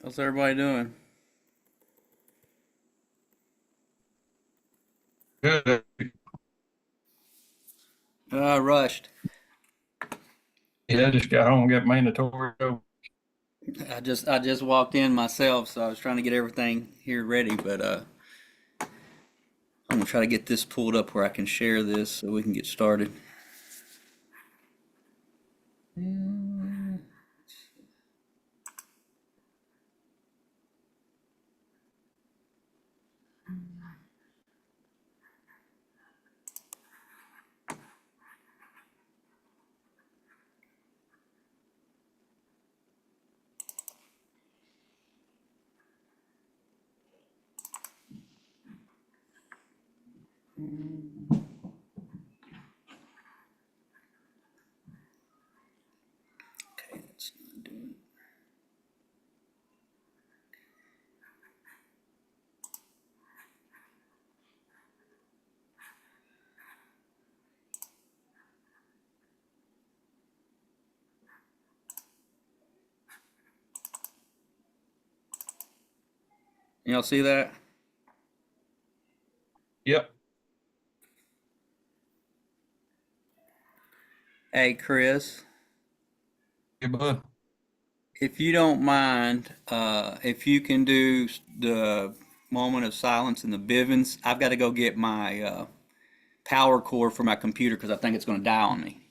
How's everybody doing? Good. I rushed. Yeah, I just got home and got mandatory. I just walked in myself, so I was trying to get everything here ready, but I'm gonna try to get this pulled up where I can share this so we can get started. Okay, that's not doing it. Y'all see that? Yep. Hey, Chris, Yeah, bud. if you don't mind, if you can do the moment of silence in the Bivens, I've got to go get my power cord for my computer because I think it's going to die on me.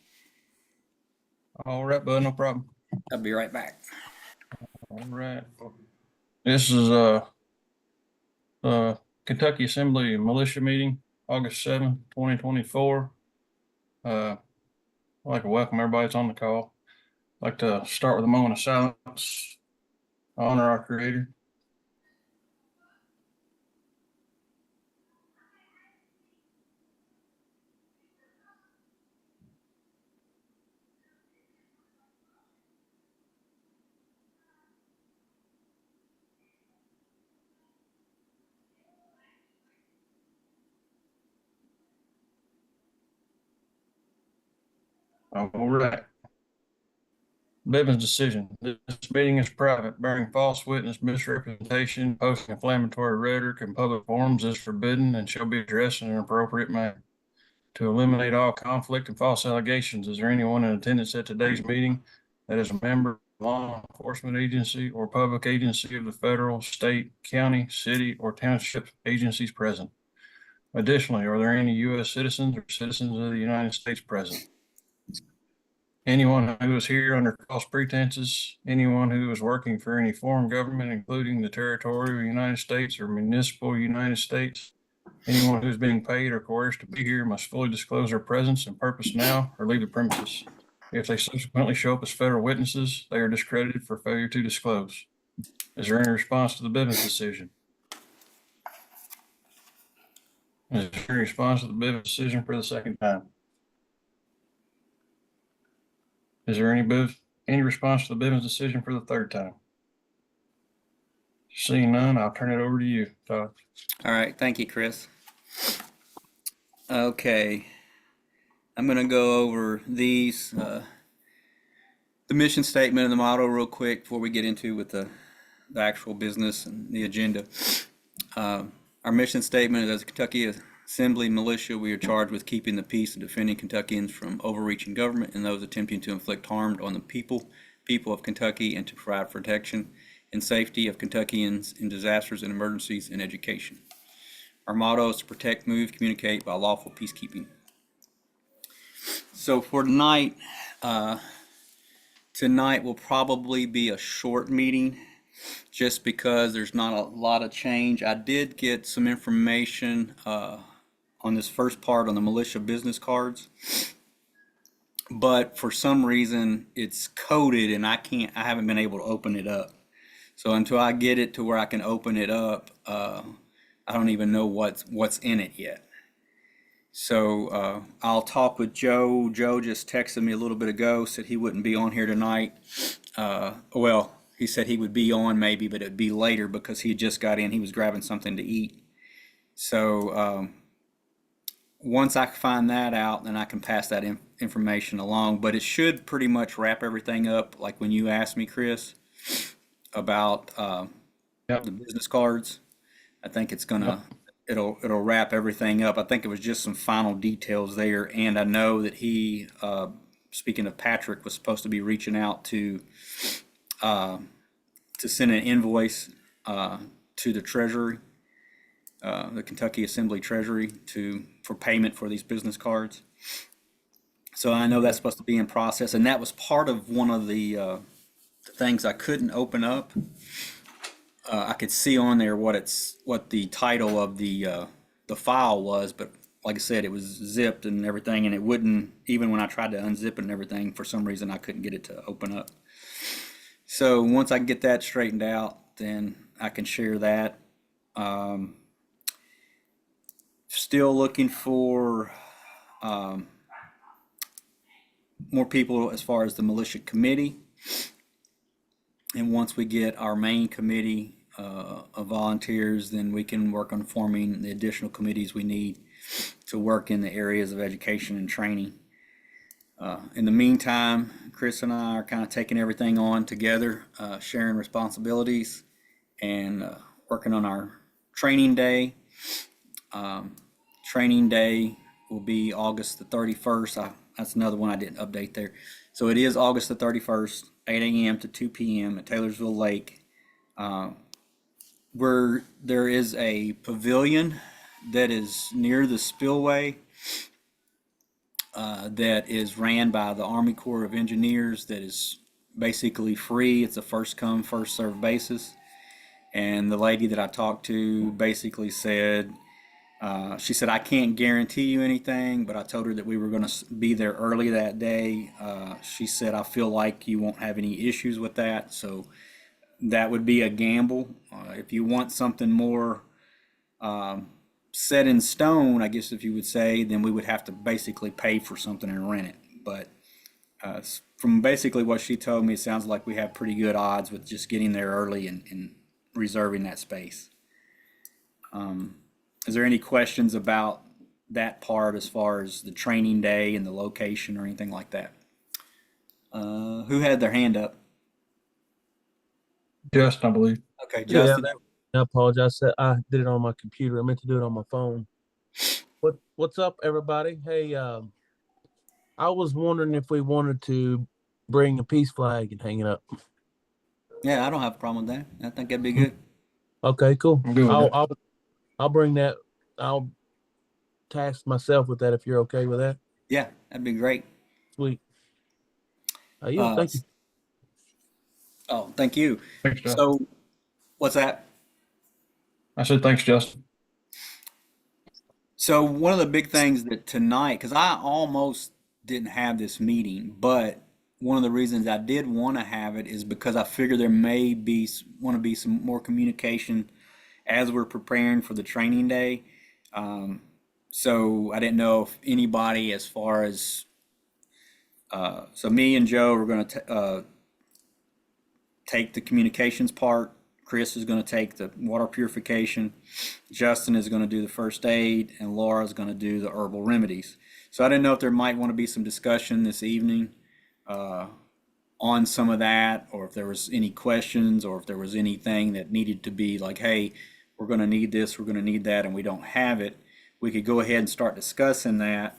All right, bud. No problem. I'll be right back. All right. This is uh Kentucky Assembly Militia meeting, August 7th, 2024. I'd like to welcome everybody that's on the call. I'd like to start with a moment of silence, honor our creator. All right. Bivens decision. This meeting is private. Bearing false witness, misrepresentation, posting inflammatory rhetoric in public forums is forbidden and shall be addressed in an appropriate manner. To eliminate all conflict and false allegations, is there anyone in attendance at today's meeting that is a member of a law enforcement agency or public agency of the federal, state, county, city, or township agencies present? Additionally, are there any U.S. citizens or citizens of the United States present? Anyone who is here under false pretenses, anyone who is working for any foreign government, including the territorial United States or municipal United States, anyone who is being paid or coerced to be here must fully disclose their presence and purpose now or leave the premises. If they subsequently show up as federal witnesses, they are discredited for failure to disclose. Is there any response to the Bivens decision? Is there any response to the Bivens decision for the second time? Is there any response to the Bivens decision for the third time? Seeing none, I'll turn it over to you, Todd. All right, thank you, Chris. Okay, I'm going to go over the mission statement and the motto real quick before we get into with the actual business and the agenda. Our mission statement is: as a Kentucky Assembly Militia, we are charged with keeping the peace and defending Kentuckians from overreaching government and those attempting to inflict harm on the people of Kentucky, and to provide protection and safety of Kentuckians in disasters and emergencies and education. Our motto is to protect, move, communicate by lawful peacekeeping. So for tonight will probably be a short meeting just because there's not a lot of change. I did get some information on this first part on the militia business cards, but for some reason it's coded and I haven't been able to open it up. So until I get it to where I can open it up, I don't even know what's in it yet. So I'll talk with Joe. Joe just texted me a little bit ago, said he wouldn't be on here tonight. Well, he said he would be on maybe, but it'd be later because he just got in. He was grabbing something to eat. So once I find that out, then I can pass that information along. But it should pretty much wrap everything up, like when you asked me, Chris. about Yep. the business cards. I think it's Yep. gonna it'll wrap everything up. I think it was just some final details there, and I know that he, speaking of Patrick, was supposed to be reaching out uh, to send an invoice to the Treasury, the Kentucky Assembly Treasury, for payment for these business cards. So I know that's supposed to be in process, and that was part of one of the things I couldn't open up. I could see on there what the title of the file was, but like I said, it was zipped and everything, and it wouldn't, even when I tried to unzip it and everything, for some reason I couldn't get it to open up. So once I get that straightened out, then I can share that. Um, Still looking for more people as far as the militia committee. And once we get our main committee of volunteers, then we can work on forming the additional committees we need to work in the areas of education and training. In the meantime, Chris and I are kind of taking everything on together, sharing responsibilities, and working on our training day. Training day will be August the 31st. That's another one I didn't update there. So it is August the 31st, 8 a.m. to 2 p.m. at Taylorsville Lake, where there is a pavilion that is near the spillway that is ran by the Army Corps of Engineers, that is basically free. It's a first come, first served basis. And the lady that I talked to basically said, she said, I can't guarantee you anything, but I told her that we were going to be there early that day. She said, I feel like you won't have any issues with that. So that would be a gamble. If you want something more set in stone, I guess if you would say, then we would have to basically pay for something and rent it. But from basically what she told me, it sounds like we have pretty good odds with just getting there early and reserving that space. Is there any questions about that part as far as the training day and the location or anything like that? Who had their hand up? Justin, I believe. Okay, Yeah, Justin. I apologize. I did it on my computer. I meant to do it on my phone. What's up, everybody? Hey, I was wondering if we wanted to bring a peace flag and hang it up. Yeah, I don't have a problem with that. I think that'd be good. Okay, cool. I'm good with I'll that. I'll I'll bring that. I'll task myself with that if you're okay with that. Yeah, that'd be great. Sweet. Yeah, Uh, thank you. oh, thank you. Thanks, Justin. So, what's that? I said, thanks, Justin. So one of the big things that tonight, because I almost didn't have this meeting, but one of the reasons I did want to have it is because I figure there may be want to be some more communication as we're preparing for the training day. Um, so I didn't know if anybody, as far as so me and Joe are going to take the communications part. Chris is going to take the water purification. Justin is going to do the first aid, and Laura is going to do the herbal remedies. So I didn't know if there might want to be some discussion this evening on some of that, or if there was any questions, or if there was anything that needed to be like, hey, we're going to need this, we're going to need that, and we don't have it. We could go ahead and start discussing that.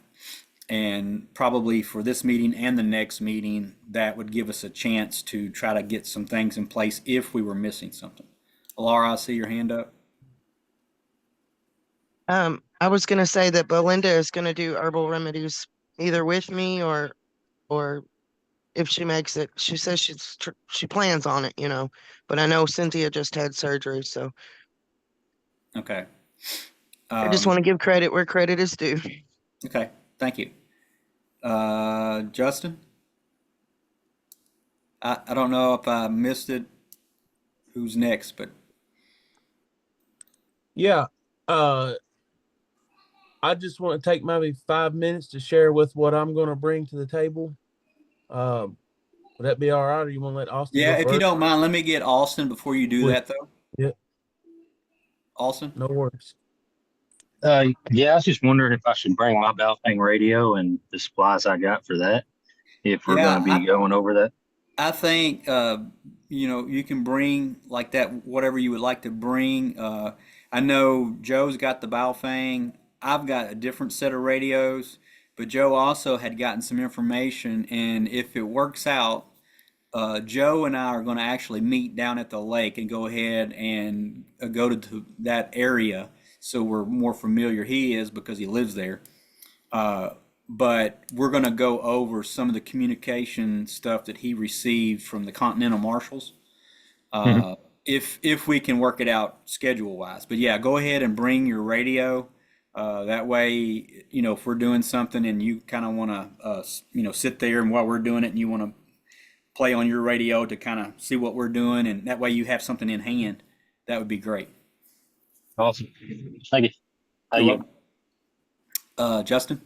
And probably for this meeting and the next meeting, that would give us a chance to try to get some things in place if we were missing something. Laura, I see your hand up. I was gonna say that Belinda is gonna do herbal remedies either with me or if she makes it. She says she plans on it, But I know Cynthia just had surgery, so Okay. I just want to give credit where credit is due. Okay. Thank you. Justin? I don't know if I missed it. Who's next? But Yeah. I just want to take maybe 5 minutes to share with what I'm going to bring to the table. Would that be all right, or you want to let Austin yeah, go if you first? don't mind, let me get Austin before you do Would- that, though. Yeah, Austin? no worries. Yeah, I was just wondering if I should bring my Balfang radio and the supplies I got for that, if we're going Yeah, to be going over that. I think you can bring like that, whatever you would like to bring. I know Joe's got the Baofeng. I've got a different set of radios, but Joe also had gotten some information, and if it works out, Joe and I are going to actually meet down at the lake and go ahead and go to that area so we're more familiar. He is because he lives there. Uh, but we're going to go over some of the communication stuff that he received from the Continental Marshals, Mhm. uh, if we can work it out schedule wise. But yeah, go ahead and bring your radio. That way, if we're doing something and you kind of want to, sit there and while we're doing it and you want to play on your radio to kind of see what we're doing, and that way you have something in hand, that would be great. Awesome. Thank you. You're You. welcome. Justin?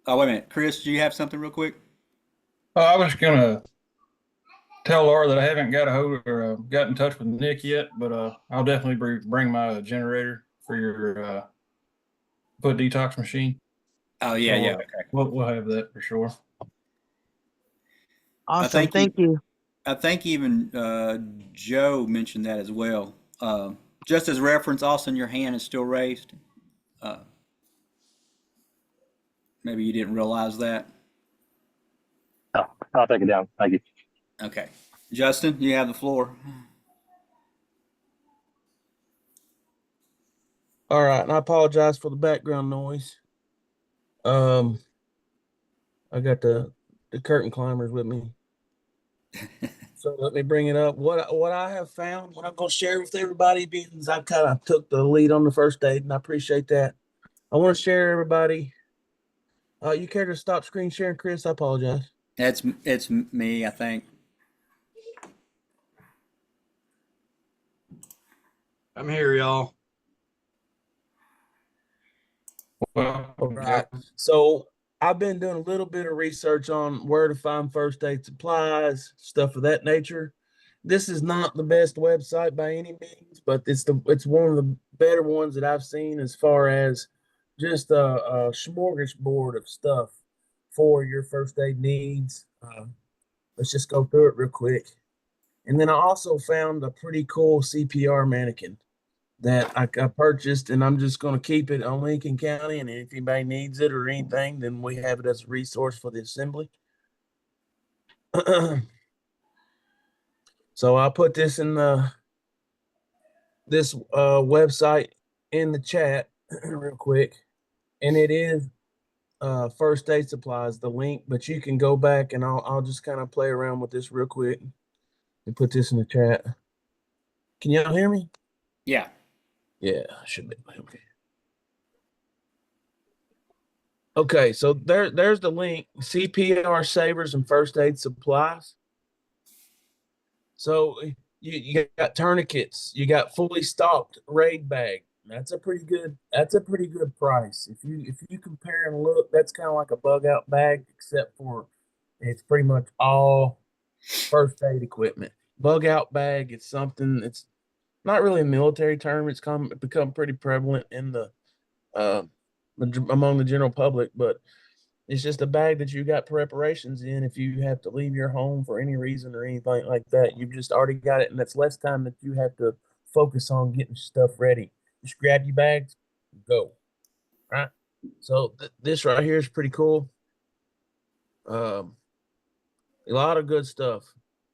Oh, wait a minute. Chris, do you have something real quick? I was gonna tell Laura that I haven't got a hold or got in touch with Nick yet, but I'll definitely bring my generator for your foot detox machine. Oh, yeah, So yeah. Okay. we'll have that for sure. I Awesome. think you, Thank you. I think even Joe mentioned that as well. Just as reference, Austin, your hand is still raised. Uh, Maybe you didn't realize that. Oh, I'll take it down. Thank you. Okay. Justin, you have the floor. All right, and I apologize for the background noise. Um, I got the curtain climbers with me, so let me bring it up. What I have found, what I'm gonna share with everybody, because I kind of took the lead on the first aid, and I appreciate that. I want to share everybody. You care to stop screen sharing, Chris? I apologize. It's me, I think. I'm here, y'all. Well, All right. So I've been doing a little bit of research on where to find first aid supplies, stuff of that nature. This is not the best website by any means, but it's one of the better ones that I've seen as far as just a smorgasbord of stuff for your first aid needs. Let's just go through it real quick. And then I also found a pretty cool CPR mannequin that I purchased, and I'm just going to keep it on Lincoln County. And if anybody needs it or anything, then we have it as a resource for the assembly. So I'll put this in this website in the chat real quick, and it is First Aid Supplies, the link. But you can go back, and I'll just kind of play around with this real quick and put this in the chat. Can y'all hear me? Yeah. Yeah, I should be okay. Okay, so there's the link: CPR savers and first aid supplies. So you got tourniquets, you got fully stocked raid bag. That's a pretty good price. If you compare and look, that's kind of like a bug out bag, except for it's pretty much all first aid equipment. Bug out bag is something it's not really a military term. It's become pretty prevalent in the uh, among the general public, but it's just a bag that you got preparations in. If you have to leave your home for any reason or anything like that, you've just already got it, and that's less time that you have to focus on getting stuff ready. Just grab your bags, go. Right. So this right here is pretty cool. Um, a lot of good stuff.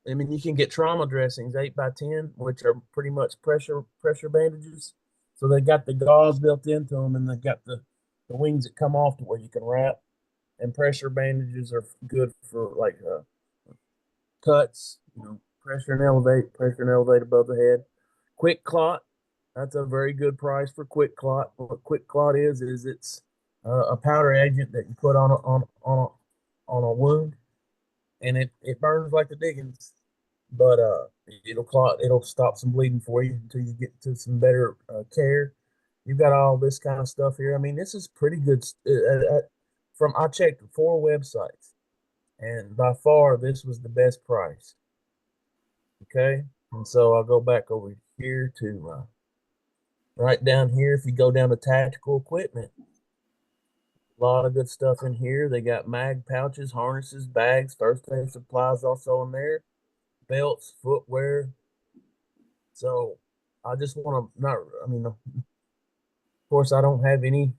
I mean, you can get trauma dressings 8x10, which are pretty much pressure bandages. So they got the gauze built into them, and they got the wings that come off to where you can wrap. And pressure bandages are good for like cuts, pressure and elevate above the head. Quick clot, that's a very good price for quick clot. What quick clot is it's a powder agent that you put on a wound, and it burns like the dickens, but it'll stop some bleeding for you until you get to some better care. You've got all this kind of stuff here. I mean, this is pretty good. From I checked 4 websites, and by far this was the best price. Okay, and so I'll go back over here to right down here. If you go down to tactical equipment, a lot of good stuff in here. They got mag pouches, harnesses, bags, first aid supplies also in there. belts, footwear. So I just want to not. I mean, of course, I don't have any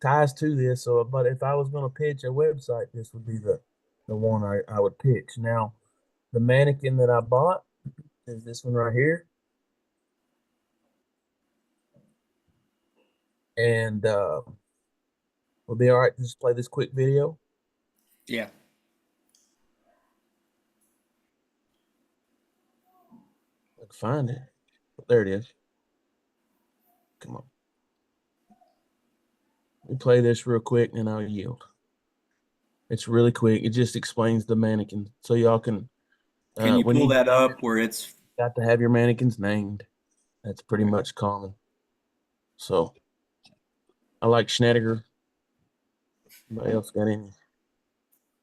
ties to this. So, but if I was going to pitch a website, this would be the one I would pitch. Now, the mannequin that I bought is this one right here, and we'll be all right to just play this quick video. Yeah. I can find it. There it is. Come on. Let me play this real quick and I'll yield. It's really quick. It just explains the mannequin. So y'all can Can you when pull that up where it's got to have your mannequins named. That's pretty much common. So I like Schneider. Anybody else got any?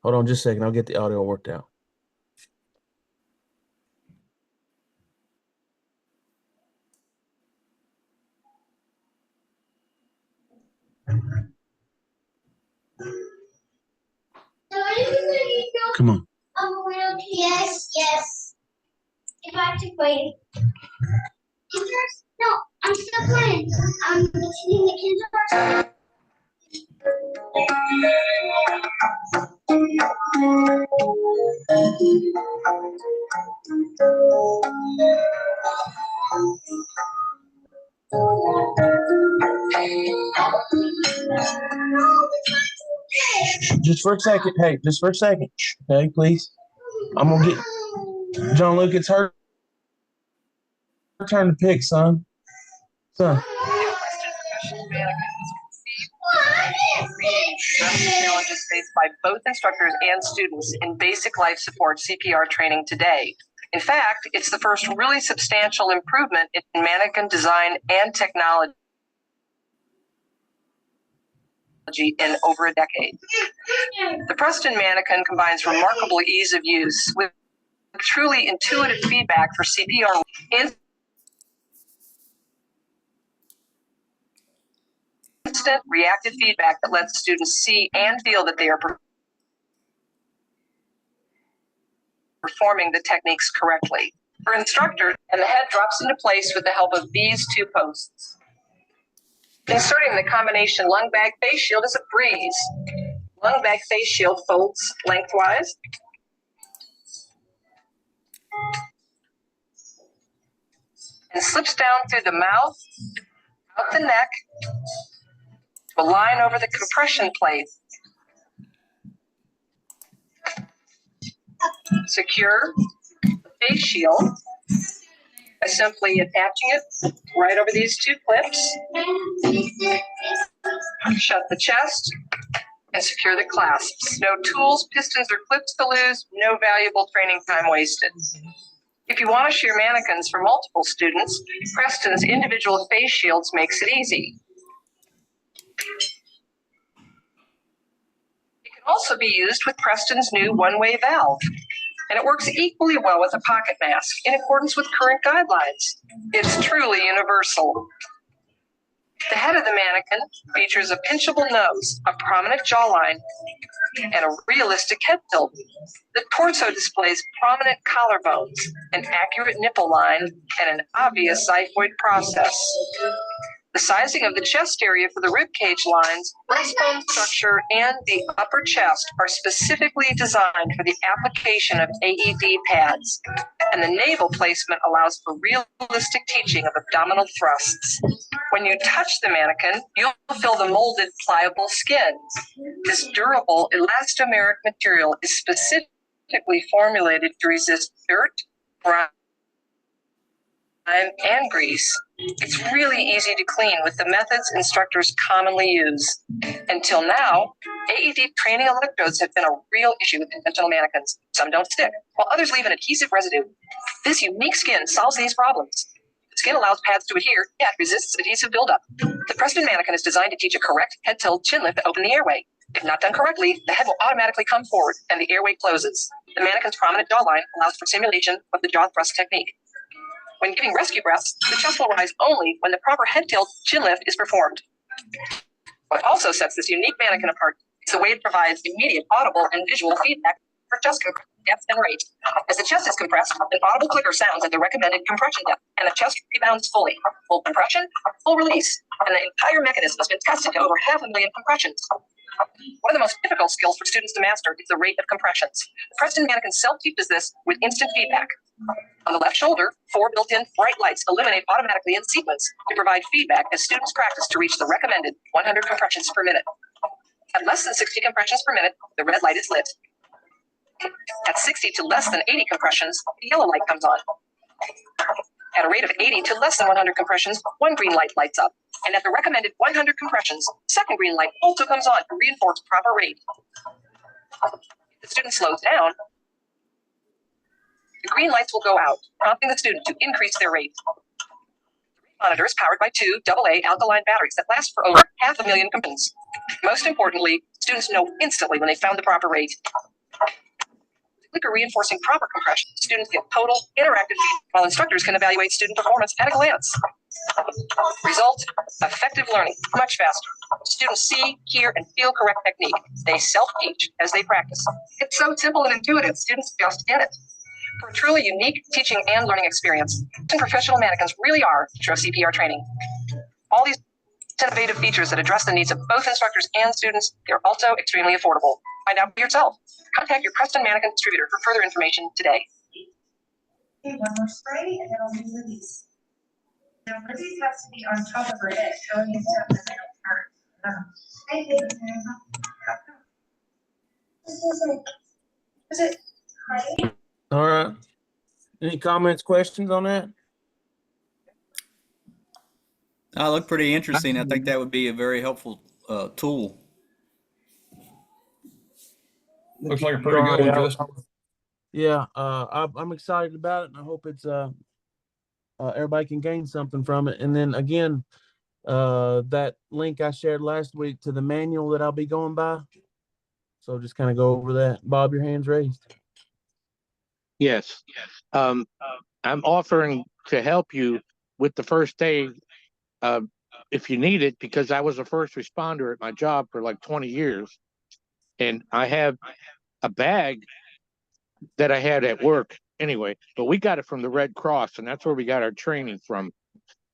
Hold on just a second. I'll get the audio worked out. Come on. Yes, yes. If I have to wait. No, I'm still playing. I'm listening to kids. Just for a second. Hey, just for a second. Okay, please. I'm gonna get John Luke. It's her turn to pick, son. Son. Challenges faced by both instructors and students in basic life support CPR training today. In fact, it's the first really substantial improvement in mannequin design and technology in over a decade. The Preston mannequin combines remarkable ease of use with truly intuitive feedback for CPR instant reactive feedback that lets students see and feel that they are performing the techniques correctly. For instructors, and the head drops into place with the help of these two posts. Inserting the combination lung bag face shield is a breeze. Lung bag face shield folds lengthwise. And slips down through the mouth, out the neck, to a line over the compression plate. Secure the face shield by simply attaching it right over these two clips. Shut the chest and secure the clasps. No tools, pistons, or clips to lose, no valuable training time wasted. If you want to share mannequins for multiple students, Preston's individual face shields makes it easy. It can also be used with Preston's new one-way valve, and it works equally well with a pocket mask in accordance with current guidelines. It's truly universal. The head of the mannequin features a pinchable nose, a prominent jawline, and a realistic head tilt. The torso displays prominent collarbones, an accurate nipple line, and an obvious xiphoid process. The sizing of the chest area for the ribcage lines, breastbone structure, and the upper chest are specifically designed for the application of AED pads, and the navel placement allows for realistic teaching of abdominal thrusts. When you touch the mannequin, you'll feel the molded, pliable skin. This durable, elastomeric material is specifically formulated to resist dirt, grime, and grease. It's really easy to clean with the methods instructors commonly use. Until now, AED training electrodes have been a real issue with conventional mannequins. Some don't stick, while others leave an adhesive residue. This unique skin solves these problems. The skin allows pads to adhere, yet resists adhesive buildup. The Preston mannequin is designed to teach a correct head tilt chin lift to open the airway. If not done correctly, the head will automatically come forward and the airway closes. The mannequin's prominent jawline allows for simulation of the jaw thrust technique. When giving rescue breaths, the chest will rise only when the proper head tilt chin lift is performed. What also sets this unique mannequin apart is the way it provides immediate audible and visual feedback for chest depth, and rate. As the chest is compressed, an audible clicker sounds at the recommended compression depth, and the chest rebounds fully. Full compression, full release, and the entire mechanism has been tested to over 500,000 compressions. One of the most difficult skills for students to master is the rate of compressions. The Preston mannequin self-teaches this with instant feedback. On the left shoulder, 4 built-in bright lights illuminate automatically in sequence to provide feedback as students practice to reach the recommended 100 compressions per minute. At less than 60 compressions per minute, the red light is lit. At 60 to less than 80 compressions, the yellow light comes on. At a rate of 80 to less than 100 compressions, one green light lights up. And at the recommended 100 compressions, second green light also comes on to reinforce proper rate. If the student slows down, the green lights will go out, prompting the student to increase their rate. The rate monitor is powered by 2 AA alkaline batteries that last for over 500,000 compressions. Most importantly, students know instantly when they found the proper rate. With clicker reinforcing proper compression, students get total interactive feedback, while instructors can evaluate student performance at a glance. Result, effective learning, much faster. Students see, hear, and feel correct technique. They self-teach as they practice. It's so simple and intuitive, students just get it. For a truly unique teaching and learning experience, professional mannequins really are true CPR training. All these innovative features that address the needs of both instructors and students, they're also extremely affordable. Find out for yourself. Contact your Preston Mannequin distributor for further information today. Okay, one more spray and then I'll do Libby's. Now Libby's has to be on top of her head. Showing you stuff that they don't hurt. I did. Is it? All right. Any comments, questions on that? I look pretty interesting. I think that would be a very helpful tool. Looks like a pretty good one, Justin. Yeah, I'm excited about it, and I hope it's everybody can gain something from it. And then again, that link I shared last week to the manual that I'll be going by. So just kind of go over that. Bob, your hand's raised. Yes. I'm offering to help you with the first aid if you need it, because I was a first responder at my job for like 20 years. And I have a bag that I had at work anyway, but we got it from the Red Cross, and that's where we got our training from.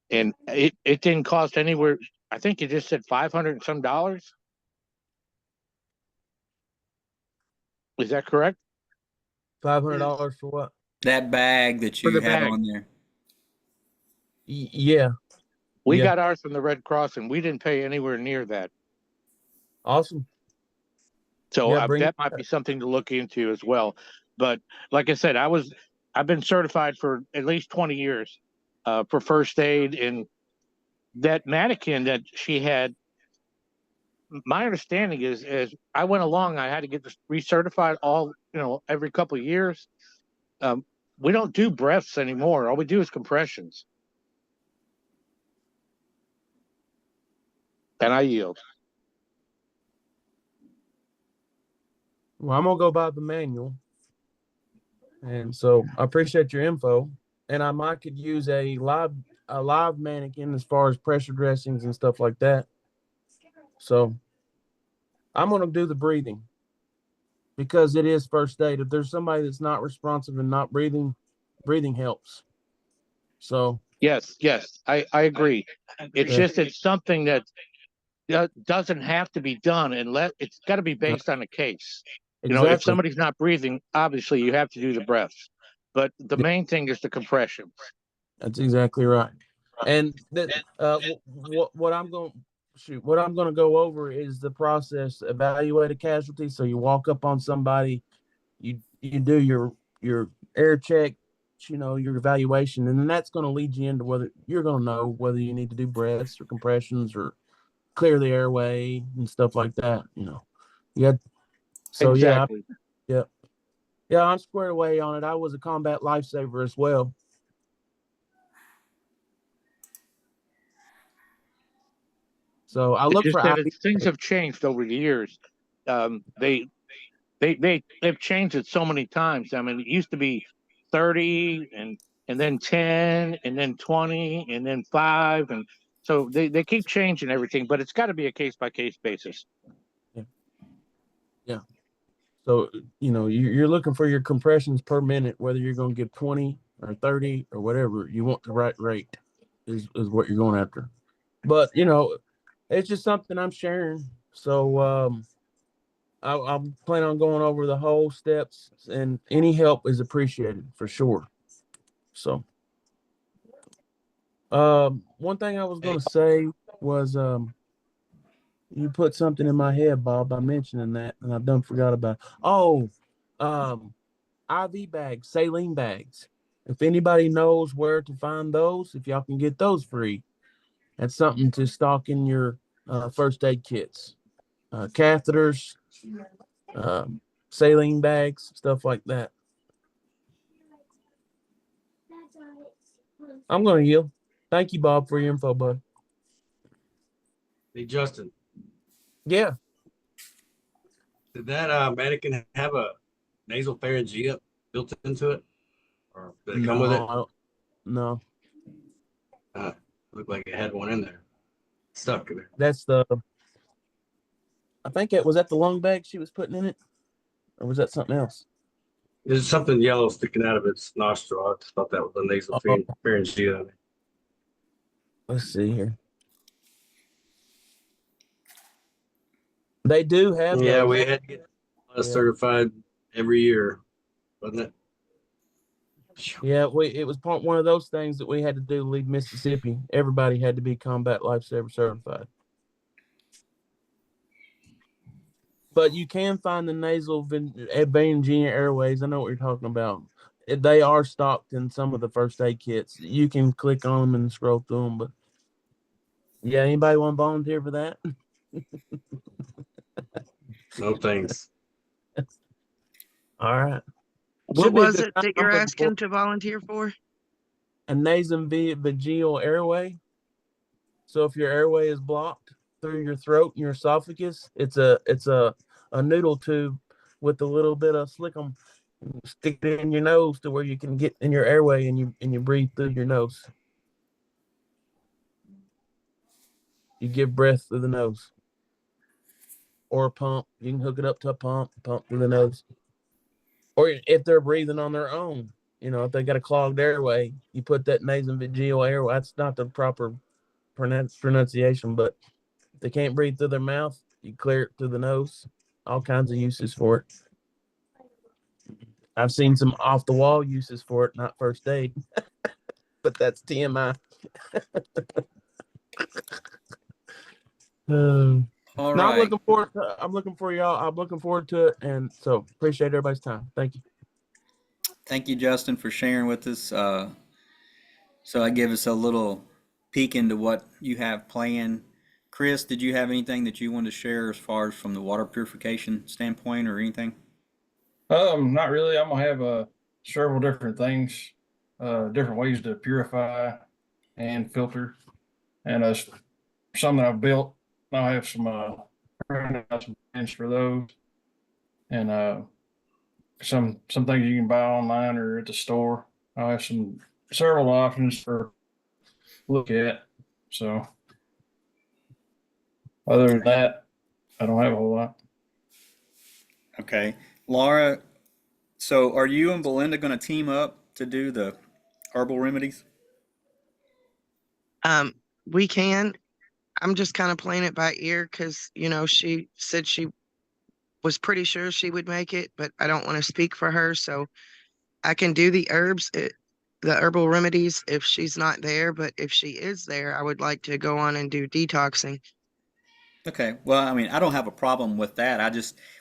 And it didn't cost anywhere. I think you just said $500 and some dollars. Is that correct? $500 for what? That bag that For you the had bag. on there. Yeah. We Yeah. got ours from the Red Cross, and we didn't pay anywhere near that. Awesome. So Yeah, that might be something to look into as well. But like I said, I've been certified for at least 20 years for first aid. And that mannequin that she had, my understanding is I went along, I had to get recertified every couple of years. We don't do breaths anymore. All we do is compressions. And I yield. Well, I'm gonna go by the manual. And so I appreciate your info. And I might could use a live mannequin as far as pressure dressings and stuff like that. So I'm gonna do the breathing because it is first aid. If there's somebody that's not responsive and not breathing, breathing helps. So Yes, I agree. It's just it's something that doesn't have to be done unless it's got to be based on a case. exactly. If somebody's not breathing, obviously you have to do the breaths. But the main thing is the compressions. That's exactly right. And that what I'm going to go over is the process. Evaluate a casualty. So you walk up on somebody, you do your air check, your evaluation, and then that's going to lead you into whether you're going to know whether you need to do breaths or compressions or clear the airway and stuff like that. Yeah. So exactly. Yeah, I'm squared away on it. I was a combat lifesaver as well. So I look It's for just that things have changed over the years. They've changed it so many times. I mean, it used to be 30 and then 10 and then 20 and then 5, and so they keep changing everything, but it's got to be a case by case basis. Yeah. So, you're looking for your compressions per minute, whether you're going to get 20 or 30 or whatever. You want the right rate is what you're going after. But, it's just something I'm sharing. So, I'm planning on going over the whole steps, and any help is appreciated for sure. So, one thing I was going to say was, you put something in my head, Bob, by mentioning that, and I done forgot about it. Oh, IV bags, saline bags. If anybody knows where to find those, if y'all can get those free, that's something to stock in your first aid kits. Catheters, saline bags, stuff like that. I'm going to yield. Thank you, Bob, for your info, bud. Hey, Justin, Yeah. did that mannequin have a nasal pharyngeal built into it? Or did it come with it? No. Looked like it had one in there. Stuck in there. That's I think was that the lung bag she was putting in it? Or was that something else? There's something yellow sticking out of its nostril. I just thought that was a nasal pharyngeal. Let's see here. They do have Yeah, those. we had to get certified every year, wasn't it? Yeah, it was one of those things that we had to do to leave Mississippi. Everybody had to be combat lifesaver certified. But you can find the nasal Vangina Airways. I know what you're talking about. They are stocked in some of the first aid kits. You can click on them and scroll through them. But yeah, anybody want to volunteer for that? No thanks. All right. What Should be a was good it time. that I'm you're looking for asking to volunteer for? a nasopharyngeal airway. So if your airway is blocked through your throat and your esophagus, it's a noodle tube with a little bit of slickum. Stick it in your nose to where you can get in your airway and you breathe through your nose. You give breath through the nose. Or a pump. You can hook it up to a pump through the nose. Or if they're breathing on their own, if they got a clogged airway, you put that nasopharyngeal airway. That's not the proper pronunciation, but if they can't breathe through their mouth, you clear it through the nose. All kinds of uses for it. I've seen some off the wall uses for it, not first aid, but that's TMI. All No, I'm right. looking forward to. I'm looking for y'all. I'm looking forward to it, and so appreciate everybody's time. Thank you. Thank you, Justin, for sharing with us. So I give us a little peek into what you have planned. Chris, did you have anything that you wanted to share as far as from the water purification standpoint or anything? Not really. I'm gonna have several different things, different ways to purify and filter, and some that I've built. I'll have some plans for those, and some things you can buy online or at the store. I'll have several options for look at. So other than that, I don't have a whole lot. Okay. Laura, so are you and Belinda going to team up to do the herbal remedies? We can. I'm just kind of playing it by ear because, she said she was pretty sure she would make it, but I don't want to speak for her. So I can do the the herbal remedies if she's not there. But if she is there, I would like to go on and do detoxing. Okay. Well, I mean, I don't have a problem with that.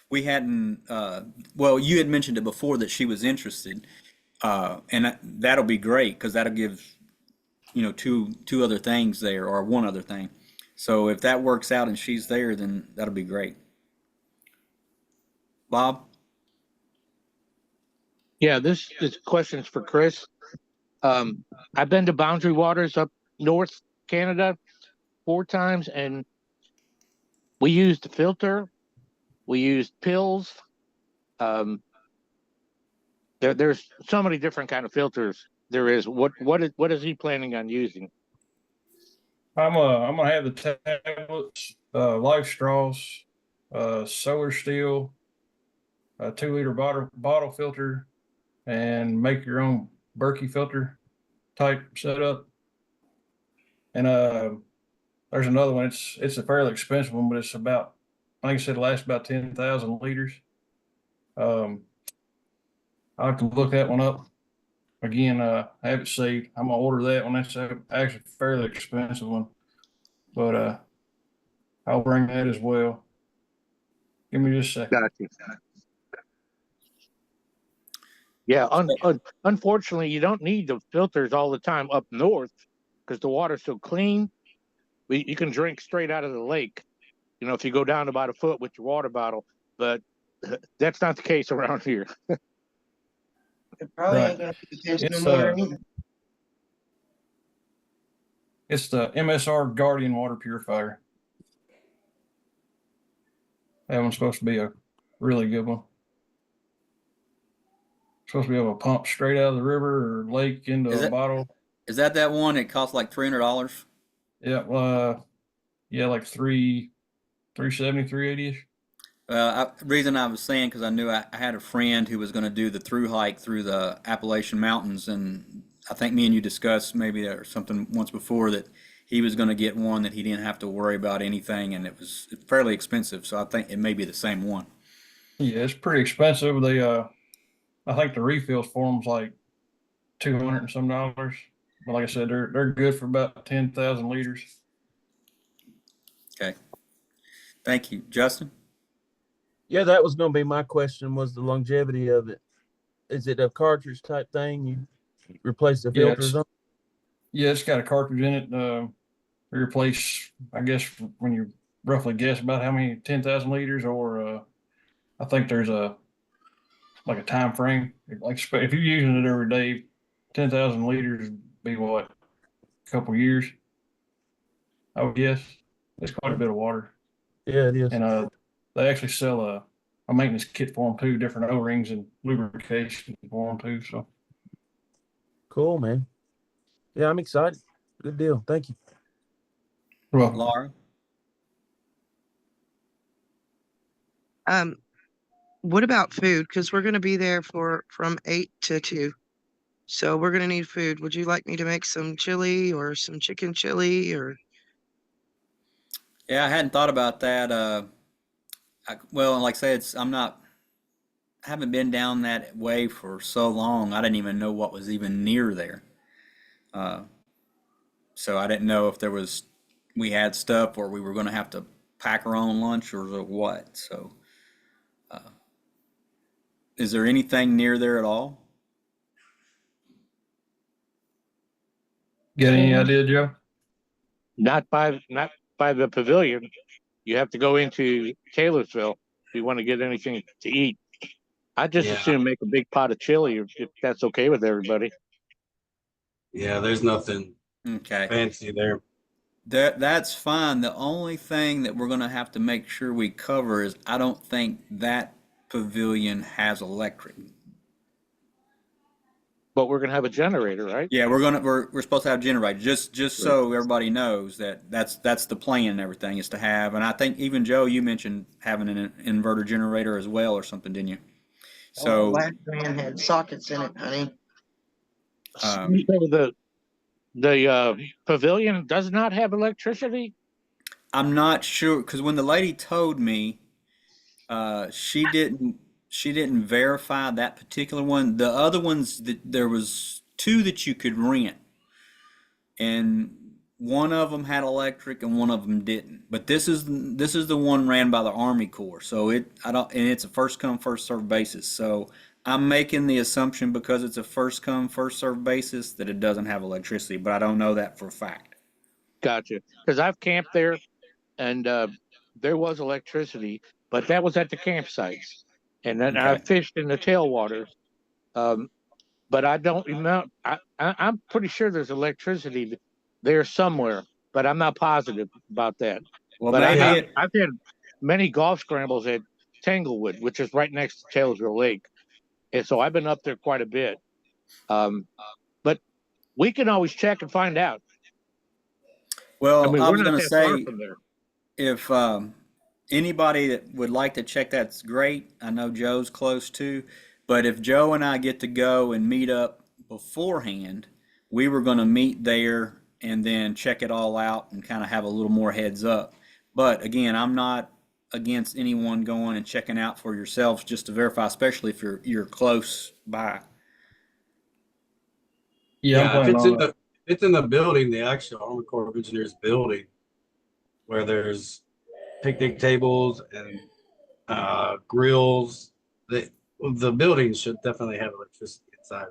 We hadn't, well, you had mentioned it before that she was interested. That'll be great because that'll give, two other things there or one other thing. So if that works out and she's there, then that'll be great. Bob? Yeah, this question's for Chris. I've been to Boundary Waters up north Canada 4 times, and we used a filter. We used pills. Um, there's so many different kind of filters there is. What is he planning on using? I'm gonna have the tablets, life straws, solar steel, a 2-liter bottle filter, and make your own Berkey filter type setup. And there's another one. It's a fairly expensive one, but it's about, I think it said it lasts about 10,000 liters. I'll have to look that one up. Again, I have it saved. I'm gonna order that one. That's actually a fairly expensive one, but I'll bring that as well. Give me just a second. Got you. Yeah, unfortunately, you don't need the filters all the time up north because the water's so clean. You can drink straight out of the lake, you know, if you go down about a foot with your water bottle, but that's not the case around here. It probably Right. ain't gonna be tasting It's no water either. It's the MSR Guardian water purifier. That one's supposed to be a really good one. Supposed to be able to pump straight out of the river or lake into Is a it- bottle. Is that one that costs like $300? Yeah, yeah, like 370, 380-ish. Reason I was saying, because I knew I had a friend who was going to do the through hike through the Appalachian Mountains, and I think me and you discussed maybe or something once before that he was going to get one that he didn't have to worry about anything, and it was fairly expensive. So I think it may be the same one. Yeah, it's pretty expensive. They I think the refills for them's like $200 and some. But like I said, they're good for about 10,000 liters. Okay. Thank you, Justin. Yeah, that was going to be my question, was the longevity of it. Is it a cartridge type thing? You replace the Yeah, filters on? Yeah, it's got a cartridge in it. Replace, I guess, when you roughly guess about how many 10,000 liters, or I think there's a time frame. Like if you're using it every day, 10,000 liters would be what, a couple years, I would guess. It's quite a bit of water, Yeah, it is. and they actually sell a maintenance kit for them too, different O-rings and lubrication for them too. So Cool, man. Yeah, I'm excited. Good deal. Thank you. well, Laura. What about food? Because we're gonna be there from 8 to 2. So we're gonna need food. Would you like me to make some chili or some chicken chili or Yeah, I hadn't thought about that. Well, like I said, I haven't been down that way for so long. I didn't even know what was even near there. Uh, so I didn't know if we had stuff or we were going to have to pack our own lunch or what. So, is there anything near there at all? got any idea, Joe? Not by the pavilion. You have to go into Taylorsville if you want to get anything to eat. I just Yeah. assume make a big pot of chili if that's okay with everybody. Yeah, there's nothing Okay. fancy there. That's fine. The only thing that we're going to have to make sure we cover is I don't think that pavilion has electric. But we're gonna have a generator, right? Yeah, we're supposed to have generators. Just so everybody knows that's the plan and everything is to have. And I think even Joe, you mentioned having an inverter generator as well or something, didn't you? So last van had sockets in it, honey. um, So the pavilion does not have electricity. I'm not sure because when the lady told me, she didn't verify that particular one. The other ones there was two that you could rent, and one of them had electric and one of them didn't. But this is the one ran by the Army Corps, so it's a first come first served basis. So I'm making the assumption because it's a first come first served basis that it doesn't have electricity, but I don't know that for a fact. Gotcha. Because I've camped there, and there was electricity, but that was at the campsites, and then I Okay. fished in the tailwaters. But I don't remember. I'm pretty sure there's electricity there somewhere, but I'm not positive about that. Well, But maybe I've had many golf scrambles at Tanglewood, which is right next to Taylorsville Lake, and so I've been up there quite a bit. But we can always check and find out. I well, mean, I we're was not going to that far say from there. if anybody that would like to check that's great. I know Joe's close too, but if Joe and I get to go and meet up beforehand, we were going to meet there and then check it all out and kind of have a little more heads up. But again, I'm not against anyone going and checking out for yourselves just to verify, especially if you're close by. Yeah, I'm If planning it's on in that. the, if it's in the building, the actual Army Corps of Engineers building, where there's picnic tables and grills, the building should definitely have electricity inside.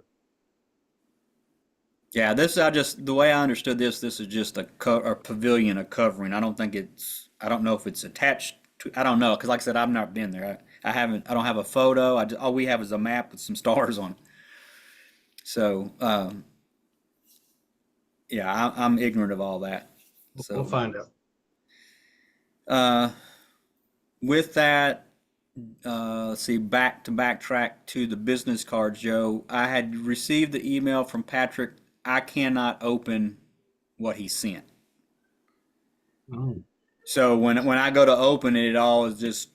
Yeah, the way I understood this is just a pavilion, a covering. I don't know if it's attached to, I don't know, because like I said, I've not been there. I don't have a photo. All we have is a map with some stars on it. So, yeah, I'm ignorant of all that. We'll So, find out. uh, with that, let's see, backtrack to the business cards, Joe. I had received the email from Patrick. I cannot open what he sent. Oh. So when I go to open it, it all is just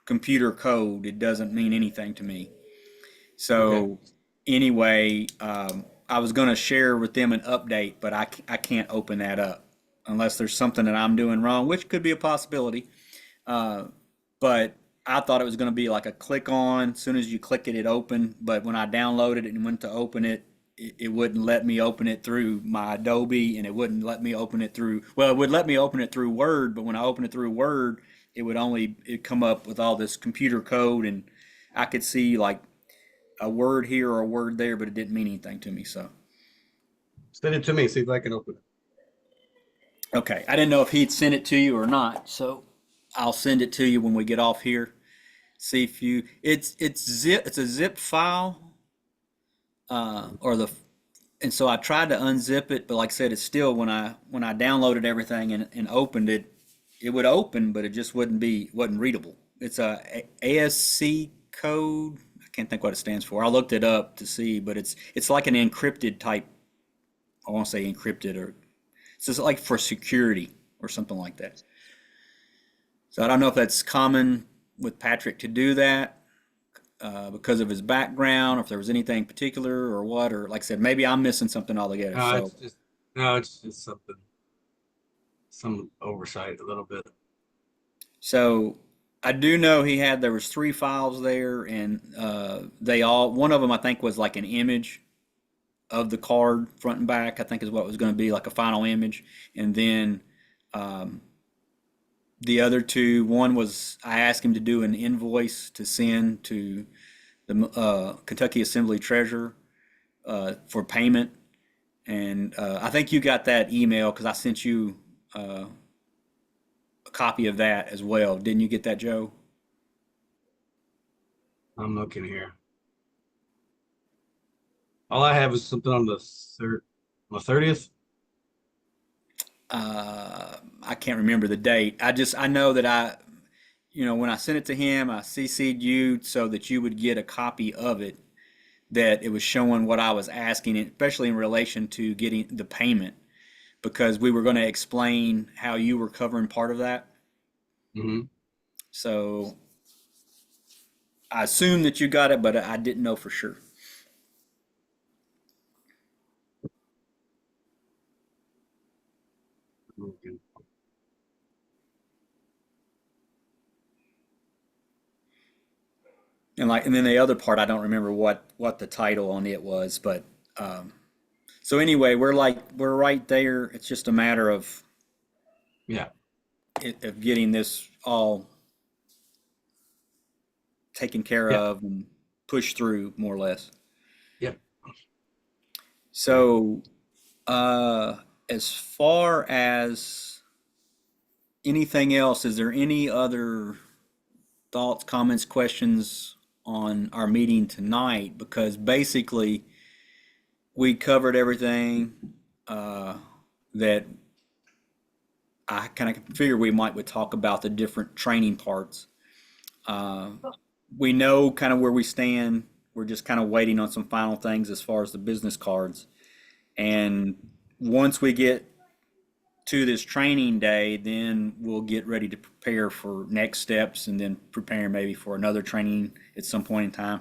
computer code. It doesn't mean anything to me. So anyway, I was going to share with them an update, but I can't open that up unless there's something that I'm doing wrong, which could be a possibility. But I thought it was going to be like a click on. As soon as you click it, it opened. But when I downloaded it and went to open it, it wouldn't let me open it through my Adobe, and it wouldn't let me open it through. Well, it would let me open it through Word, but when I open it through Word, it'd come up with all this computer code, and I could see like a word here or a word there, but it didn't mean anything to me. So Send it to me, see if I can open it. okay, I didn't know if he'd sent it to you or not, so I'll send it to you when we get off here. See if you it's a zip file, and so I tried to unzip it, but like I said, it's still when I downloaded everything and opened it, it would open, but it just wasn't readable. It's a ASC code. I can't think what it stands for. I looked it up to see, but it's like an encrypted type. I won't say encrypted, or it's just like for security or something like that. So I don't know if that's common with Patrick to do that because of his background, or if there was anything particular or what, or like I said, maybe I'm missing something altogether. So It's just some oversight a little bit. So I do know there was 3 files there, and one of them I think was like an image of the card front and back. I think is what was going to be like a final image, and then the other 2, one was I asked him to do an invoice to send to the Kentucky Assembly Treasurer for payment, and I think you got that email because I sent you a copy of that as well. Didn't you get that, Joe? I'm looking here. All I have is something on the 30th. I can't remember the date. I know that when I sent it to him, I CC'd you so that you would get a copy of it, that it was showing what I was asking, especially in relation to getting the payment, because we were going to explain how you were covering part of that. Mm-hmm. So I assumed that you got it, but I didn't know for sure. Okay. And then the other part, I don't remember what the title on it was, but so anyway, we're right there. It's just a matter of getting this all taken care of and pushed through more or less. Yep. So, as far as anything else, is there any other thoughts, comments, questions on our meeting tonight? Because basically, we covered everything that I kind of figured we would talk about the different training parts. We know kind of where we stand. We're just kind of waiting on some final things as far as the business cards. And once we get to this training day, then we'll get ready to prepare for next steps and then prepare maybe for another training at some point in time.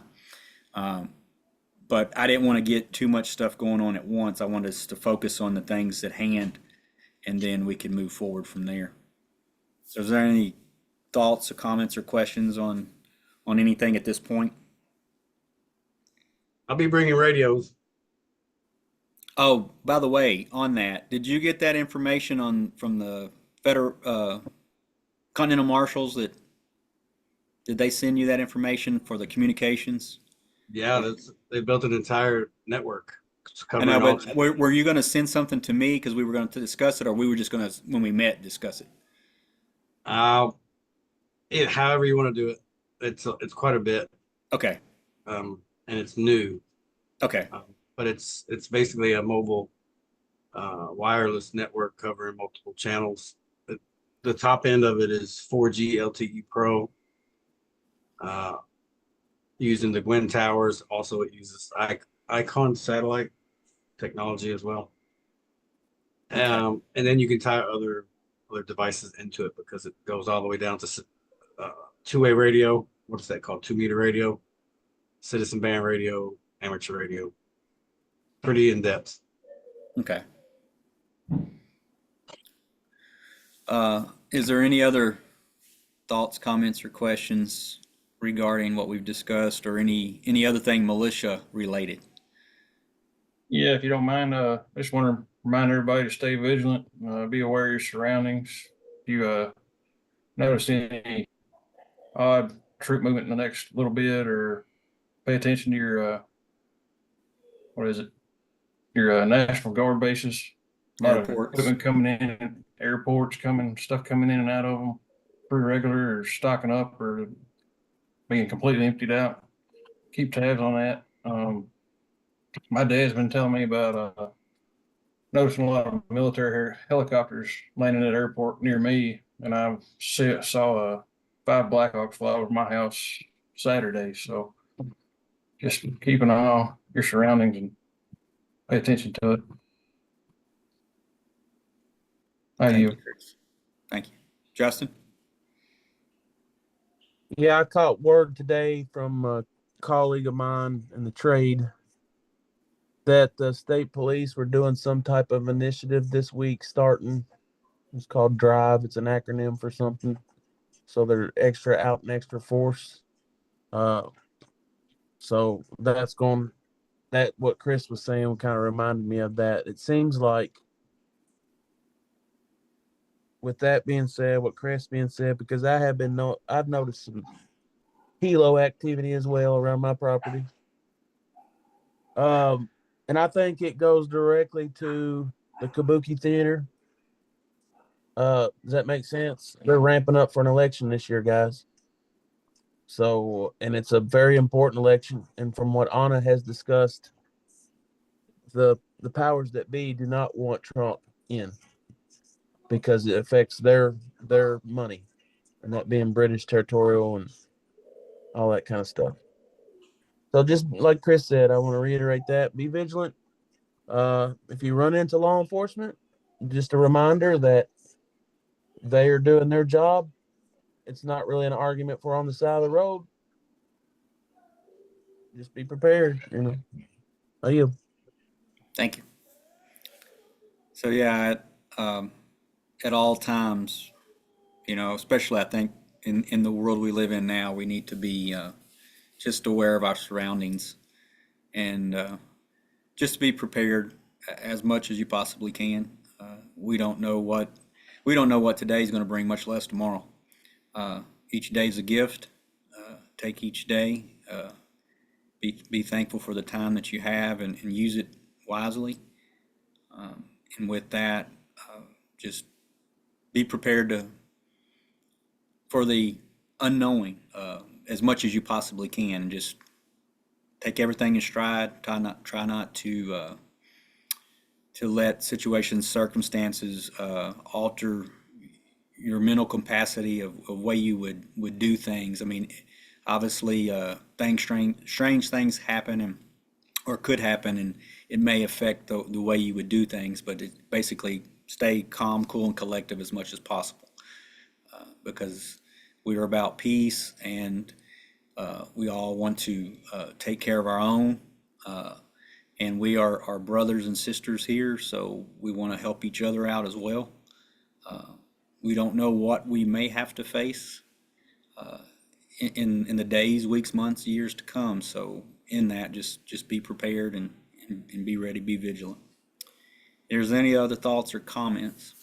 But I didn't want to get too much stuff going on at once. I wanted us to focus on the things at hand, and then we can move forward from there. So is there any thoughts or comments or questions on anything at this point? I'll be bringing radios. Oh, by the way, on that, did you get that information from the Federal Continental Marshals? Did they send you that information for the communications? Yeah, they built an entire network I know, covering all. but were you going to send something to me because we were going to discuss it, or we were just going to, when we met, discuss it? However you want to do it. It's quite a bit, Okay. and it's new. Okay. But it's basically a mobile wireless network covering multiple channels. The top end of it is 4G LTE Pro, using the Gwin towers. Also, it uses Icon satellite technology as well. And then you can tie other devices into it because it goes all the way down to two-way radio. What's that called? 2-meter radio, citizen band radio, amateur radio. Pretty in depth. Okay. Is there any other thoughts, comments, or questions regarding what we've discussed, or any other thing militia related? Yeah, if you don't mind, I just want to remind everybody to stay vigilant, be aware of your surroundings. If you notice any odd troop movement in the next little bit, or pay attention to your your National Guard bases. A lot of Airports. equipment coming in, airports stuff coming in and out of them, pretty regular, or stocking up, or being completely emptied out. Keep tabs on that. My dad's been telling me about noticing a lot of military helicopters landing at the airport near me, and I saw 5 Blackhawks fly over my house Saturday. So just keep an eye on your surroundings and pay attention to it. Thank you. Chris. Thank you. Justin? Yeah, I caught word today from a colleague of mine in the trade that the state police were doing some type of initiative this week starting. It's called Drive. It's an acronym for something. So they're extra out and extra force. So that's what Chris was saying kind of reminded me of that. It seems like, with that being said, what Chris being said, because I've noticed some helo activity as well around my property. And I think it goes directly to the Kabuki Theater. Does that make sense? They're ramping up for an election this year, guys. So, and it's a very important election. And from what Anna has discussed, the powers that be do not want Trump in because it affects their money, and that being British territorial and all that kind of stuff. So just like Chris said, I want to reiterate that. Be vigilant. If you run into law enforcement, just a reminder that they are doing their job. It's not really an argument for on the side of the road. Just be prepared, Are you? Thank you. So yeah, at all times, especially I think in the world we live in now, we need to be just aware of our surroundings and just be prepared as much as you possibly can. We don't know what today is going to bring, much less tomorrow. Each day is a gift. Take each day. Be thankful for the time that you have and use it wisely. And with that, just be prepared for the unknowing as much as you possibly can, and just take everything in stride. Try not to let situations, circumstances alter your mental capacity of way you would do things. I mean, obviously, strange things happen or could happen, and it may affect the way you would do things. But it basically stay calm, cool, and collective as much as possible, because we are about peace, and we all want to take care of our own. And we are our brothers and sisters here, so we want to help each other out as well. We don't know what we may have to face in the days, weeks, months, years to come. So in that, just be prepared and be ready, be vigilant. If there's any other thoughts or comments?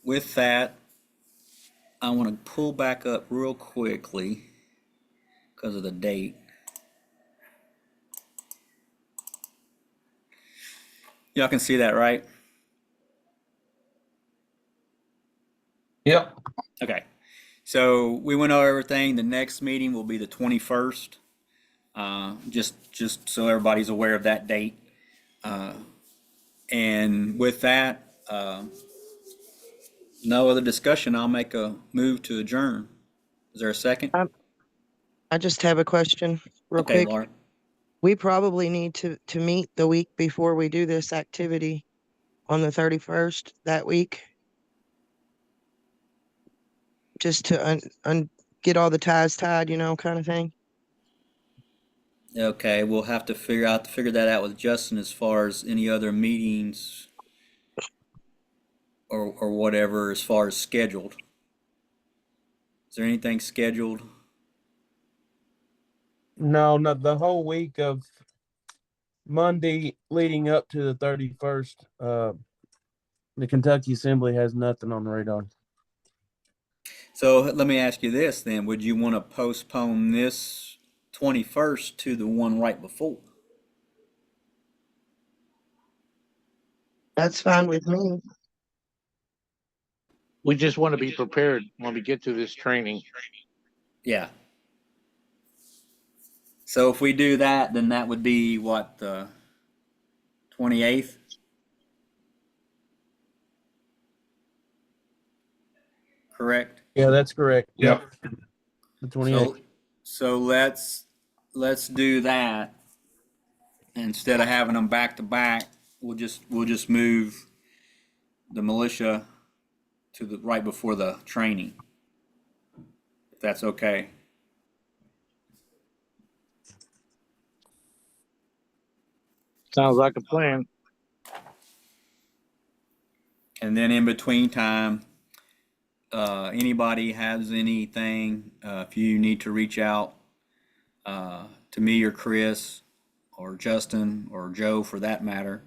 With that, I want to pull back up real quickly because of the date. Y'all can see that, right? Yep. Okay. So we went over everything. The next meeting will be the 21st. Just so everybody's aware of that date. And with that, no other discussion. I'll make a move to adjourn. Is there a second? I just have a question real Okay, quick. Laura. We probably need to meet the week before we do this activity on the 31st that week. Just to get all the ties tied, kind of thing. Okay, we'll have to figure that out with Justin as far as any other meetings or whatever as far as scheduled. Is there anything scheduled? No, not the whole week of Monday leading up to the 31st. The Kentucky Assembly has nothing on the radar. So let me ask you this then. Would you want to postpone this 21st to the one right before? That's fine with me. We just want to be prepared when we get to this training. Yeah. So if we do that, then that would be what, the 28th? Correct? Yeah, that's correct. Yep. The 28th. So let's do that. Instead of having them back to back, we'll just move the militia to the right before the training. If that's okay. Sounds like a plan. And then in between time, anybody has anything, if you need to reach out to me or Chris or Justin or Joe for that matter,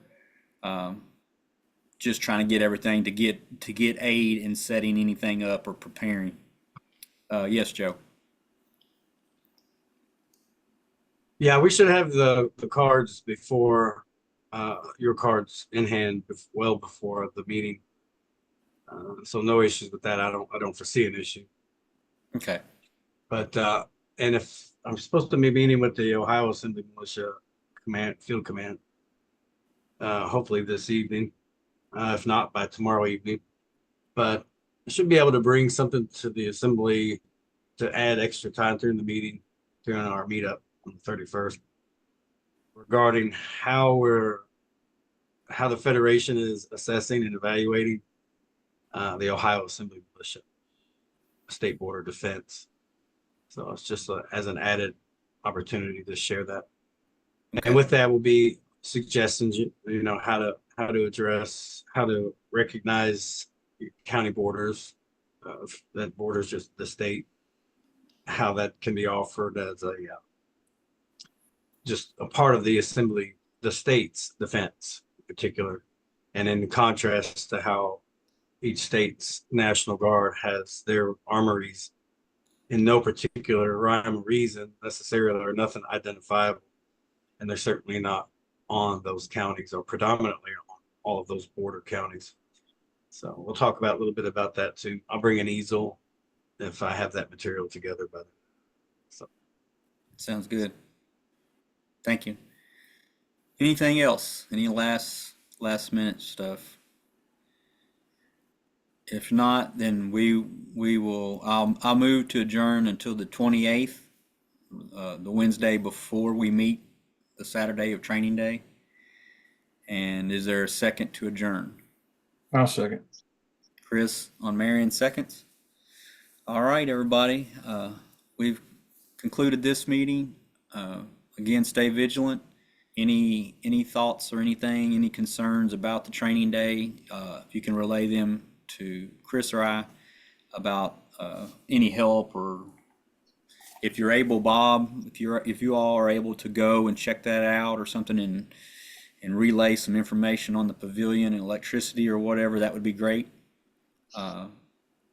just trying to get everything to get aid in setting anything up or preparing. Yes, Joe. Yeah, we should have the cards before your cards in hand well before the meeting. So no issues with that. I don't foresee an issue. Okay. But and if I'm supposed to be meeting with the Ohio Assembly Militia Field Command, hopefully this evening, if not by tomorrow evening. But I should be able to bring something to the assembly to add extra time during the meeting, during our meetup on the 31st, regarding how the Federation is assessing and evaluating the Ohio Assembly Militia State Border Defense. So it's just as an added opportunity to share that. Okay. And with that will be suggestions, how to address, how to recognize county borders, that borders just the state, how that can be offered as just a part of the assembly, the state's defense in particular, and in contrast to how each state's National Guard has their armories in no particular rhyme or reason necessarily, or nothing identifiable. And they're certainly not on those counties or predominantly on all of those border counties. So we'll talk about a little bit about that too. I'll bring an easel if I have that material together by then. So Sounds good. Thank you. Anything else? Any last minute stuff? If not, then I'll move to adjourn until the 28th. the Wednesday before we meet, the Saturday of training day. And is there a second to adjourn? I'll second. Chris on Marion seconds. All right, everybody. We've concluded this meeting. Again, stay vigilant. Any thoughts or anything, any concerns about the training day, if you can relay them to Chris or I about any help, or if you're able, Bob, if you all are able to go and check that out or something and relay some information on the pavilion and electricity or whatever, that would be great.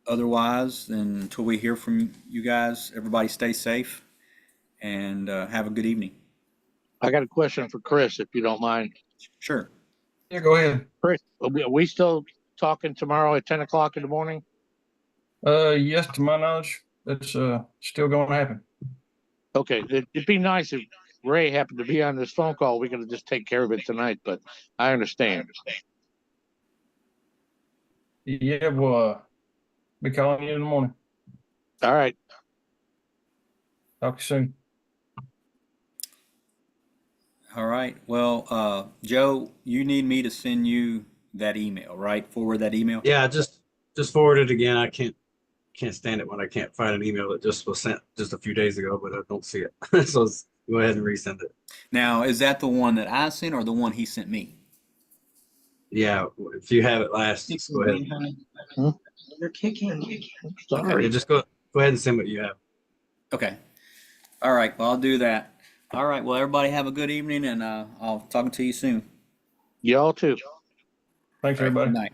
Otherwise, then until we hear from you guys, everybody stay safe and have a good evening. I got a question for Chris, if you don't mind. Sure. Yeah, go ahead. Chris, are we still talking tomorrow at 10 o'clock in the morning? Yes, to my knowledge, it's still going to happen. Okay, it'd be nice if Ray happened to be on this phone call. We could just take care of it tonight, but I understand. Yeah, we'll be calling you in the morning. All right. Talk to you soon. All right. Well, Joe, you need me to send you that email, right? Forward that email? Yeah, just forward it again. I can't stand it when I can't find an email that just was sent just a few days ago, but I don't see it. So go ahead and resend it. Now, is that the one that I sent or the one he sent me? Yeah, if you have it last, just go ahead. You're kicking. Yeah, Sorry. just go ahead and send what you have. Okay. All right. Well, I'll do that. All right. Well, everybody have a good evening, and I'll talk to you soon. Y'all too. Thanks, All right, everybody. good night.